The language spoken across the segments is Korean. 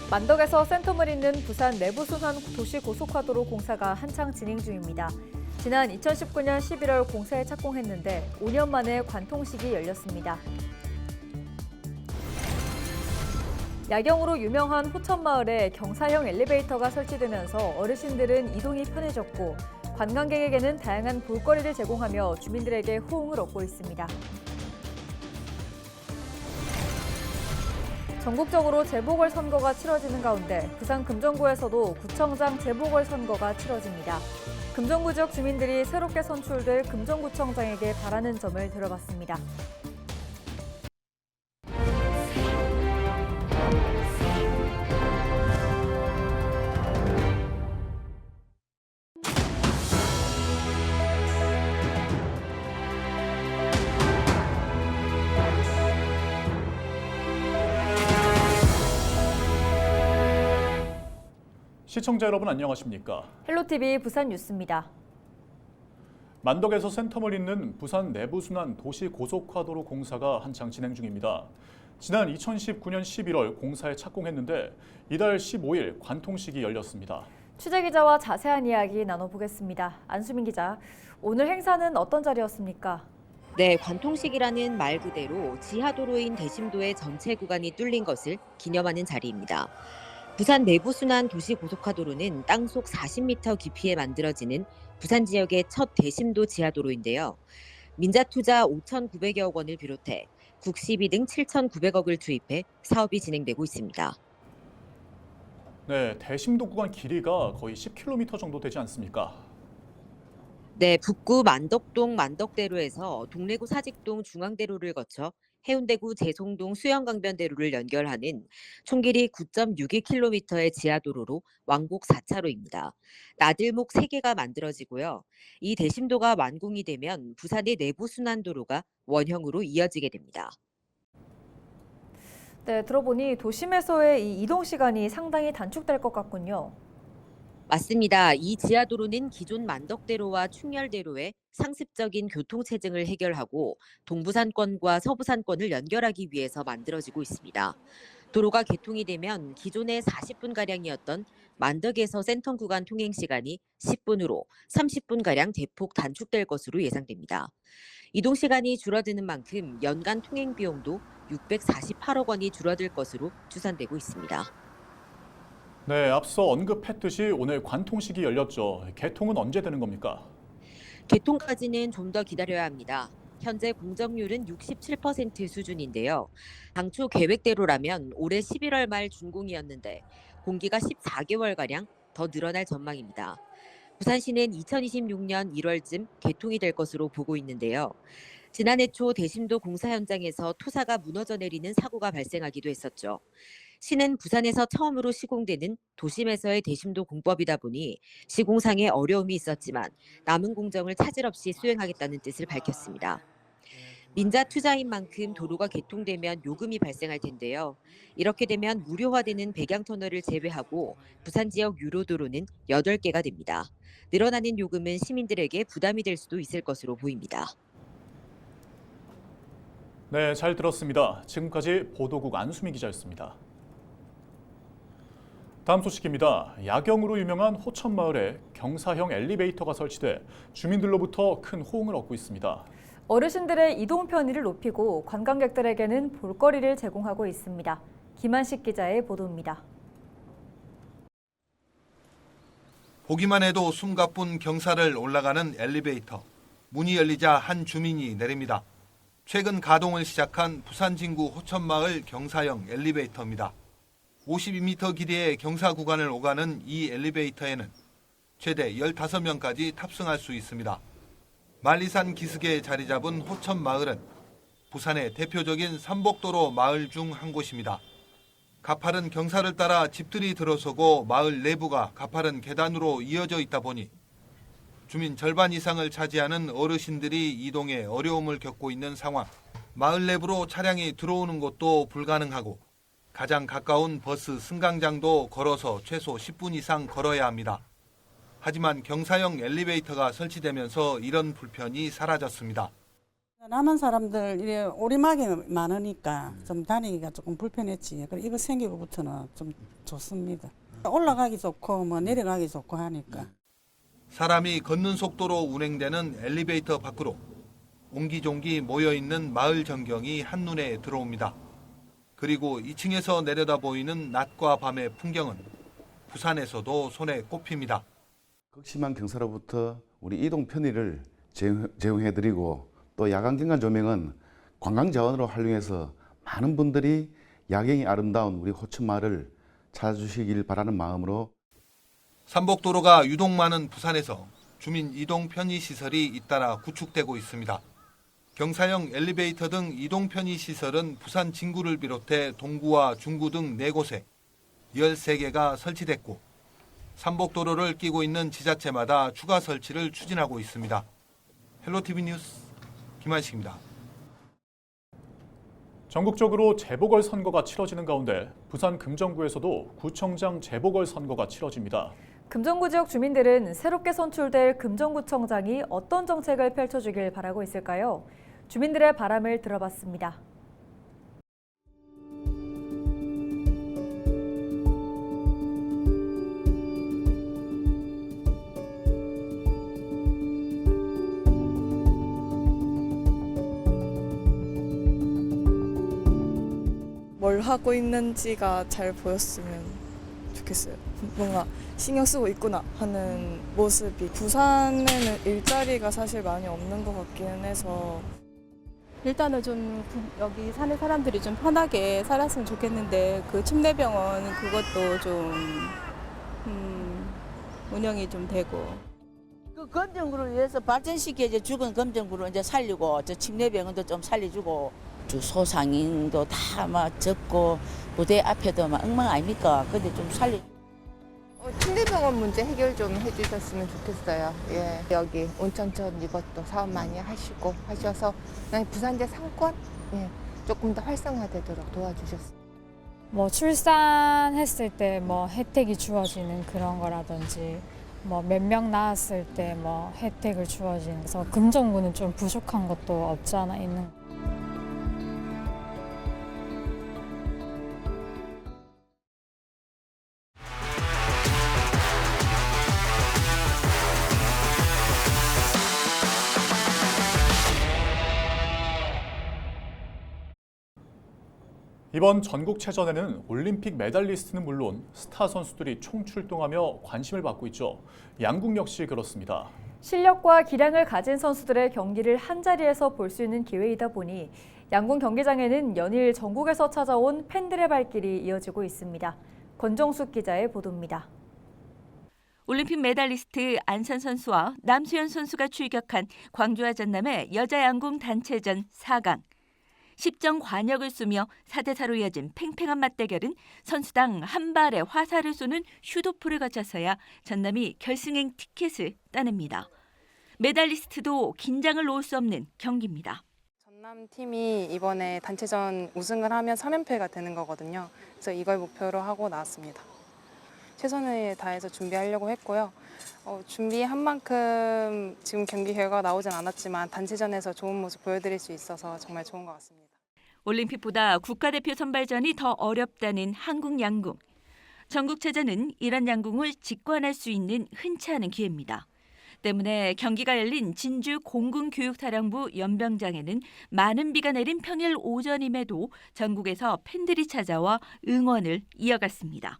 만덕에서 센텀을 잇는 부산 내부순환 도시고속화도로 공사가 한창 진행 중입니다. 지난 2019년 11월 공사에 착공했는데 5년 만에 관통식이 열렸습니다. 야경으로 유명한 호천마을에 경사형 엘리베이터가 설치되면서 어르신들은 이동이 편해졌고 관광객에게는 다양한 볼거리를 제공하며 주민들에게 호응을 얻고 있습니다. 전국적으로 재보궐선거가 치러지는 가운데 부산 금정구에서도 구청장 재보궐선거가 치러집니다. 금정구 지역 주민들이 새롭게 선출될 금정구청장에게 바라는 점을 들어봤습니다. 시청자 여러분 안녕하십니까? 헬로티비 부산 뉴스입니다. 만덕에서 센텀을 잇는 부산 내부순환 도시고속화도로 공사가 한창 진행 중입니다. 지난 2019년 11월 공사에 착공했는데 이달 15일 관통식이 열렸습니다. 취재기자와 자세한 이야기 나눠보겠습니다. 안수민 기자, 오늘 행사는 어떤 자리였습니까? 네, 관통식이라는 말 그대로 지하도로인 대심도의 전체 구간이 뚫린 것을 기념하는 자리입니다. 부산 내부순환 도시고속화도로는 땅속 40m 깊이에 만들어지는 부산 지역의 첫 대심도 지하도로인데요. 민자투자 5,900여억 원을 비롯해 국시비 등 7,900억을 투입해 사업이 진행되고 있습니다. 네, 대심도 구간 길이가 거의 10km 정도 되지 않습니까? 네, 북구 만덕동 만덕대로에서 동래구 사직동 중앙대로를 거쳐 해운대구 제송동 수영강변대로를 연결하는 총 길이 9.62km의 지하도로로 왕복 4차로입니다. 나들목 3개가 만들어지고요. 이 대심도가 완공이 되면 부산의 내부순환도로가 원형으로 이어지게 됩니다. 네, 들어보니 도심에서의 이 이동 시간이 상당히 단축될 것 같군요. 맞습니다. 이 지하도로는 기존 만덕대로와 충렬대로의 상습적인 교통체증을 해결하고 동부산권과 서부산권을 연결하기 위해서 만들어지고 있습니다. 도로가 개통이 되면 기존의 40분가량이었던 만덕에서 센텀 구간 통행 시간이 10분으로 30분가량 대폭 단축될 것으로 예상됩니다. 이동 시간이 줄어드는 만큼 연간 통행 비용도 648억 원이 줄어들 것으로 추산되고 있습니다. 네, 앞서 언급했듯이 오늘 관통식이 열렸죠. 개통은 언제 되는 겁니까? 개통까지는 좀 더 기다려야 합니다. 현재 공정률은 67% 수준인데요. 당초 계획대로라면 올해 11월 말 준공이었는데 공기가 14개월가량 더 늘어날 전망입니다. 부산시는 2026년 1월쯤 개통이 될 것으로 보고 있는데요. 지난해 초 대심도 공사 현장에서 토사가 무너져 내리는 사고가 발생하기도 했었죠. 시는 부산에서 처음으로 시공되는 도심에서의 대심도 공법이다 보니 시공상에 어려움이 있었지만 남은 공정을 차질 없이 수행하겠다는 뜻을 밝혔습니다. 민자 투자인 만큼 도로가 개통되면 요금이 발생할 텐데요. 이렇게 되면 무료화되는 백양터널을 제외하고 부산 지역 유로도로는 8개가 됩니다. 늘어나는 요금은 시민들에게 부담이 될 수도 있을 것으로 보입니다. 네, 잘 들었습니다. 지금까지 보도국 안수민 기자였습니다. 다음 소식입니다. 야경으로 유명한 호천마을에 경사형 엘리베이터가 설치돼 주민들로부터 큰 호응을 얻고 있습니다. 어르신들의 이동 편의를 높이고 관광객들에게는 볼거리를 제공하고 있습니다. 김한식 기자의 보도입니다. 보기만 해도 숨가쁜 경사를 올라가는 엘리베이터. 문이 열리자 한 주민이 내립니다. 최근 가동을 시작한 부산 진구 호천마을 경사형 엘리베이터입니다. 52m 길이의 경사 구간을 오가는 이 엘리베이터에는 최대 15명까지 탑승할 수 있습니다. 만리산 기슭에 자리 잡은 호천마을은 부산의 대표적인 삼복도로 마을 중 한 곳입니다. 가파른 경사를 따라 집들이 들어서고 마을 내부가 가파른 계단으로 이어져 있다 보니 주민 절반 이상을 차지하는 어르신들이 이동에 어려움을 겪고 있는 상황. 마을 내부로 차량이 들어오는 것도 불가능하고 가장 가까운 버스 승강장도 걸어서 최소 10분 이상 걸어야 합니다. 하지만 경사형 엘리베이터가 설치되면서 이런 불편이 사라졌습니다. 남한 사람들 이래 오리막이 많으니까 좀 다니기가 조금 불편했지. 그래 이거 생기고부터는 좀 좋습니다. 올라가기 좋고 뭐 내려가기 좋고 하니까. 사람이 걷는 속도로 운행되는 엘리베이터 밖으로 옹기종기 모여있는 마을 전경이 한눈에 들어옵니다. 그리고 2층에서 내려다 보이는 낮과 밤의 풍경은 부산에서도 손에 꼽힙니다. 극심한 경사로부터 우리 이동 편의를 제공해드리고 또 야간 경관 조명은 관광 자원으로 활용해서 많은 분들이 야경이 아름다운 우리 호천마을을 찾아주시길 바라는 마음으로 삼복도로가 유독 많은 부산에서 주민 이동 편의 시설이 잇따라 구축되고 있습니다. 경사형 엘리베이터 등 이동 편의 시설은 부산 진구를 비롯해 동구와 중구 등 4곳에 13개가 설치됐고 삼복도로를 끼고 있는 지자체마다 추가 설치를 추진하고 있습니다. 헬로티비 뉴스 김한식입니다. 전국적으로 재보궐선거가 치러지는 가운데 부산 금정구에서도 구청장 재보궐선거가 치러집니다. 금정구 지역 주민들은 새롭게 선출될 금정구청장이 어떤 정책을 펼쳐주길 바라고 있을까요? 주민들의 바람을 들어봤습니다. 뭘 하고 있는지가 잘 보였으면 좋겠어요. 뭔가 신경 쓰고 있구나 하는 모습이. 부산에는 일자리가 사실 많이 없는 것 같기는 해서. 일단은 좀 여기 사는 사람들이 좀 편하게 살았으면 좋겠는데 그 침대병원 그것도 좀 운영이 좀 되고. 그 검정구를 위해서 발전시켜 이제 죽은 검정구를 이제 살리고 저 침례병원도 좀 살려주고 소상인도 다 막 접고 부대 앞에도 막 엉망 아닙니까? 근데 좀 살려. 침대병원 문제 해결 좀 해주셨으면 좋겠어요. 예. 여기 온천천 이것도 사업 많이 하시고 하셔서 그냥 부산대 상권 조금 더 활성화되도록 도와주셨어요. 뭐 출산했을 때 뭐 혜택이 주어지는 그런 거라든지 뭐 몇 명 낳았을 때 뭐 혜택을 주어지는 그래서 금정구는 좀 부족한 것도 없지 않아 있는. 이번 전국체전에는 올림픽 메달리스트는 물론 스타 선수들이 총출동하며 관심을 받고 있죠. 양궁 역시 그렇습니다. 실력과 기량을 가진 선수들의 경기를 한자리에서 볼 수 있는 기회이다 보니 양궁 경기장에는 연일 전국에서 찾아온 팬들의 발길이 이어지고 있습니다. 권정숙 기자의 보도입니다. 올림픽 메달리스트 안산 선수와 남수현 선수가 출격한 광주와 전남의 여자 양궁 단체전 4강. 10정 관역을 쏘며 4대4로 이어진 팽팽한 맞대결은 선수당 한 발에 화살을 쏘는 슈도프를 거쳐서야 전남이 결승행 티켓을 따냅니다. 메달리스트도 긴장을 놓을 수 없는 경기입니다. 전남 팀이 이번에 단체전 우승을 하면 3연패가 되는 거거든요. 그래서 이걸 목표로 하고 나왔습니다. 최선을 다해서 준비하려고 했고요. 준비한 만큼 지금 경기 결과가 나오진 않았지만 단체전에서 좋은 모습 보여드릴 수 있어서 정말 좋은 것 같습니다. 올림픽보다 국가대표 선발전이 더 어렵다는 한국 양궁. 전국체전은 이런 양궁을 직관할 수 있는 흔치 않은 기회입니다. 때문에 경기가 열린 진주 공군교육사령부 연병장에는 많은 비가 내린 평일 오전임에도 전국에서 팬들이 찾아와 응원을 이어갔습니다.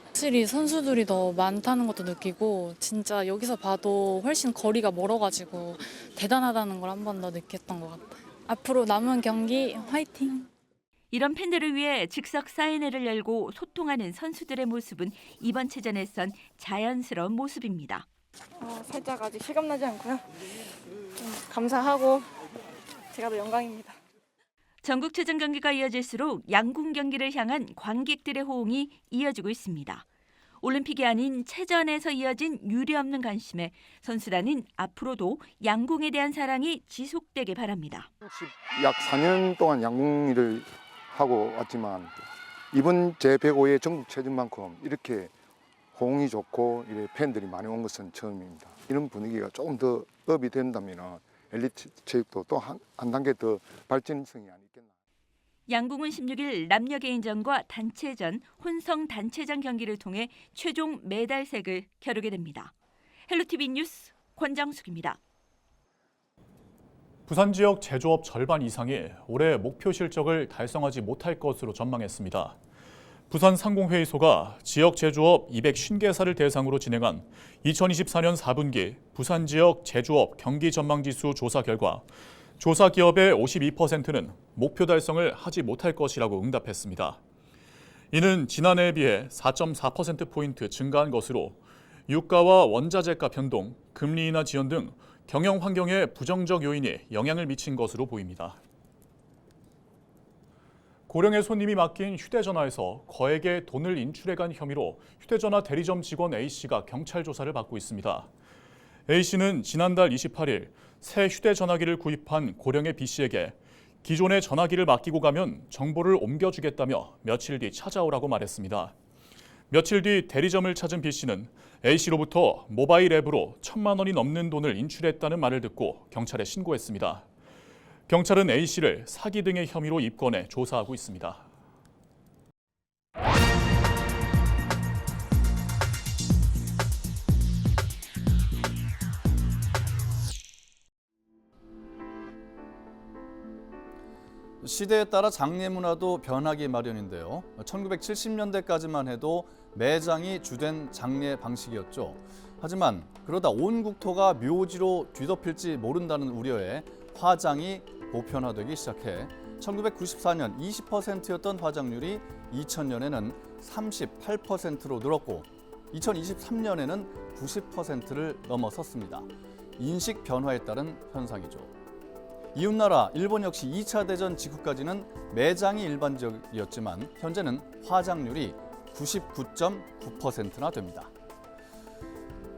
확실히 선수들이 더 많다는 것도 느끼고 진짜 여기서 봐도 훨씬 거리가 멀어가지고 대단하다는 걸 한 번 더 느꼈던 것 같아요. 앞으로 남은 경기 화이팅! 이런 팬들을 위해 즉석 사인회를 열고 소통하는 선수들의 모습은 이번 체전에선 자연스러운 모습입니다. 살짝 아직 실감나지 않고요. 좀 감사하고 제가 더 영광입니다. 전국체전 경기가 이어질수록 양궁 경기를 향한 관객들의 호응이 이어지고 있습니다. 올림픽이 아닌 체전에서 이어진 유례없는 관심에 선수단은 앞으로도 양궁에 대한 사랑이 지속되길 바랍니다. 약 4년 동안 양궁 일을 하고 왔지만 이번 제105회 전국체전만큼 이렇게 호응이 좋고 팬들이 많이 온 것은 처음입니다. 이런 분위기가 조금 더 업이 된다면 엘리트 체육도 또 한 단계 더 발전성이 아니겠나. 양궁은 16일 남녀 개인전과 단체전, 혼성 단체전 경기를 통해 최종 메달색을 겨루게 됩니다. 헬로티비 뉴스 권정숙입니다. 부산 지역 제조업 절반 이상이 올해 목표 실적을 달성하지 못할 것으로 전망했습니다. 부산 상공회의소가 지역 제조업 250개사를 대상으로 진행한 2024년 4분기 부산 지역 제조업 경기 전망지수 조사 결과 조사 기업의 52%는 목표 달성을 하지 못할 것이라고 응답했습니다. 이는 지난해에 비해 4.4%포인트 증가한 것으로 유가와 원자재가 변동, 금리 인하 지연 등 경영 환경에 부정적 요인이 영향을 미친 것으로 보입니다. 고령의 손님이 맡긴 휴대전화에서 거액의 돈을 인출해간 혐의로 휴대전화 대리점 직원 A씨가 경찰 조사를 받고 있습니다. A씨는 지난달 28일 새 휴대전화기를 구입한 고령의 B씨에게 기존의 전화기를 맡기고 가면 정보를 옮겨주겠다며 며칠 뒤 찾아오라고 말했습니다. 며칠 뒤 대리점을 찾은 B씨는 A씨로부터 모바일 앱으로 1,000만 원이 넘는 돈을 인출했다는 말을 듣고 경찰에 신고했습니다. 경찰은 A씨를 사기 등의 혐의로 입건해 조사하고 있습니다. 시대에 따라 장례 문화도 변하기 마련인데요. 1970년대까지만 해도 매장이 주된 장례 방식이었죠. 하지만 그러다 온 국토가 묘지로 뒤덮일지 모른다는 우려에 화장이 보편화되기 시작해 1994년 20%였던 화장률이 2000년에는 38%로 늘었고 2023년에는 90%를 넘어섰습니다. 인식 변화에 따른 현상이죠. 이웃나라 일본 역시 2차 대전 직후까지는 매장이 일반적이었지만 현재는 화장률이 99.9%나 됩니다.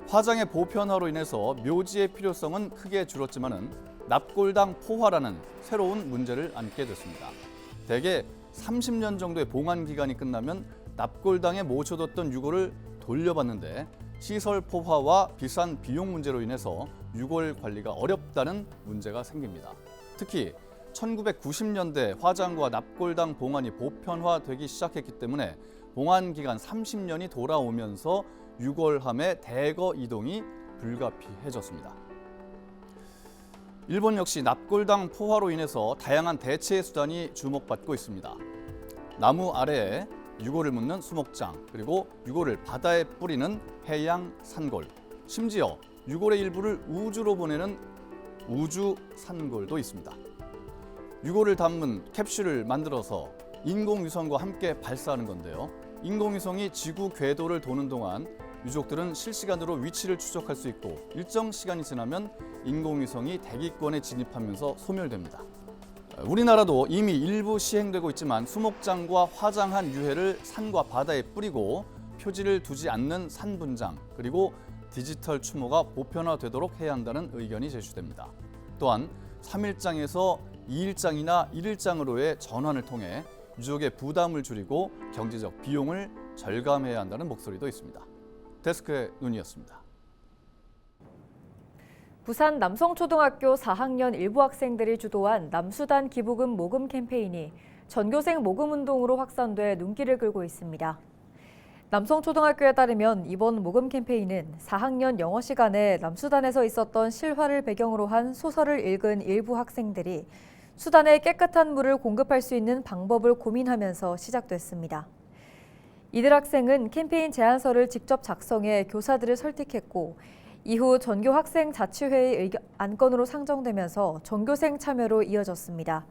화장의 보편화로 인해서 묘지의 필요성은 크게 줄었지만은 납골당 포화라는 새로운 문제를 안게 됐습니다. 대개 30년 정도의 봉안 기간이 끝나면 납골당에 모셔뒀던 유골을 돌려받는데 시설 포화와 비싼 비용 문제로 인해서 유골 관리가 어렵다는 문제가 생깁니다. 특히 1990년대 화장과 납골당 봉안이 보편화되기 시작했기 때문에 봉안 기간 30년이 돌아오면서 유골함의 대거 이동이 불가피해졌습니다. 일본 역시 납골당 포화로 인해서 다양한 대체 수단이 주목받고 있습니다. 나무 아래에 유골을 묻는 수목장, 그리고 유골을 바다에 뿌리는 해양 산골, 심지어 유골의 일부를 우주로 보내는 우주 산골도 있습니다. 유골을 담은 캡슐을 만들어서 인공위성과 함께 발사하는 건데요. 인공위성이 지구 궤도를 도는 동안 유족들은 실시간으로 위치를 추적할 수 있고 일정 시간이 지나면 인공위성이 대기권에 진입하면서 소멸됩니다. 우리나라도 이미 일부 시행되고 있지만 수목장과 화장한 유해를 산과 바다에 뿌리고 표지를 두지 않는 산분장, 그리고 디지털 추모가 보편화되도록 해야 한다는 의견이 제시됩니다. 또한 3일장에서 2일장이나 1일장으로의 전환을 통해 유족의 부담을 줄이고 경제적 비용을 절감해야 한다는 목소리도 있습니다. 데스크의 눈이었습니다. 부산 남성초등학교 4학년 일부 학생들이 주도한 남수단 기부금 모금 캠페인이 전교생 모금 운동으로 확산돼 눈길을 끌고 있습니다. 남성초등학교에 따르면 이번 모금 캠페인은 4학년 영어 시간에 남수단에서 있었던 실화를 배경으로 한 소설을 읽은 일부 학생들이 수단에 깨끗한 물을 공급할 수 있는 방법을 고민하면서 시작됐습니다. 이들 학생은 캠페인 제안서를 직접 작성해 교사들을 설득했고 이후 전교 학생 자치회의 안건으로 상정되면서 전교생 참여로 이어졌습니다.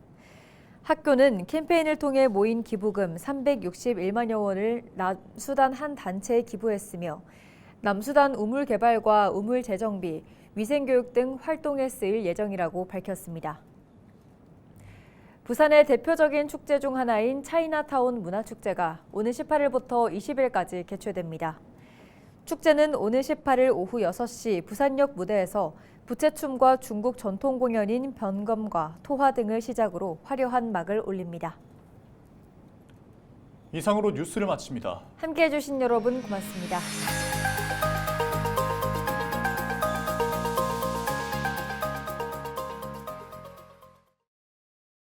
학교는 캠페인을 통해 모인 기부금 361만여 원을 남수단 한 단체에 기부했으며 남수단 우물 개발과 우물 재정비, 위생교육 등 활동에 쓰일 예정이라고 밝혔습니다. 부산의 대표적인 축제 중 하나인 차이나타운 문화축제가 오는 18일부터 20일까지 개최됩니다. 축제는 오는 18일 오후 6시 부산역 무대에서 부채춤과 중국 전통 공연인 변검과 토화 등을 시작으로 화려한 막을 올립니다. 이상으로 뉴스를 마칩니다. 함께해 주신 여러분 고맙습니다.